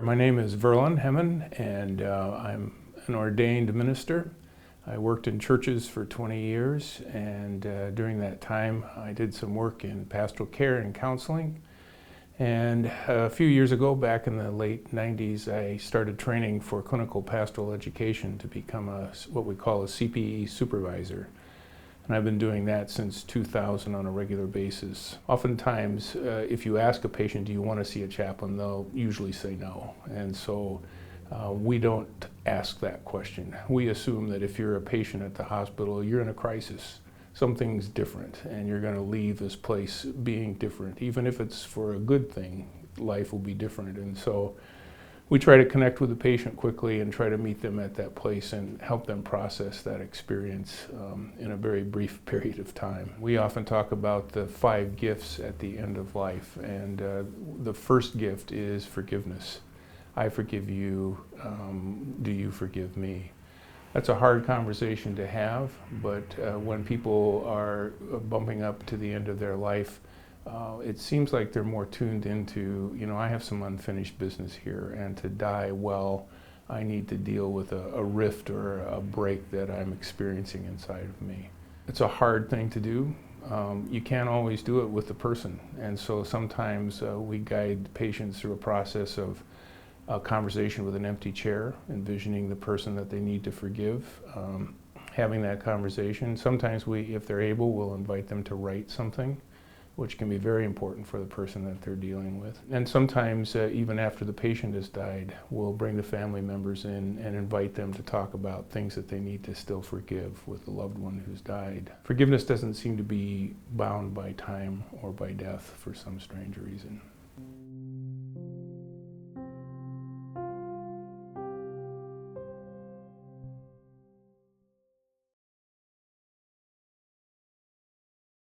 My name is Verlyn Hemmen, and I'm an ordained minister. I worked in churches for 20 years, and during that time I did some work in pastoral care and counseling. And a few years ago, back in the late 90s, I started training for clinical pastoral education to become what we call a CPE supervisor. And I've been doing that since 2000 on a regular basis. Oftentimes, if you ask a patient, do you want to see a chaplain, they'll usually say no. And so we don't ask that question. We assume that if you're a patient at the hospital, you're in a crisis. Something's different, and you're going to leave this place being different. Even if it's for a good thing, life will be different. And so we try to connect with the patient quickly and try to meet them at that place and help them process that experience in a very brief period of time. We often talk about the 5 gifts at the end of life, and the first gift is forgiveness. I forgive you, do you forgive me? That's a hard conversation to have, but when people are bumping up to the end of their life, it seems like they're more tuned into, I have some unfinished business here, and to die well, I need to deal with a rift or a break that I'm experiencing inside of me. It's a hard thing to do. You can't always do it with the person, and so sometimes we guide patients through a process of a conversation with an empty chair, envisioning the person that they need to forgive, having that conversation. Sometimes if they're able, we'll invite them to write something, which can be very important for the person that they're dealing with. And sometimes, even after the patient has died, we'll bring the family members in and invite them to talk about things that they need to still forgive with the loved one who's died. Forgiveness doesn't seem to be bound by time or by death for some strange reason.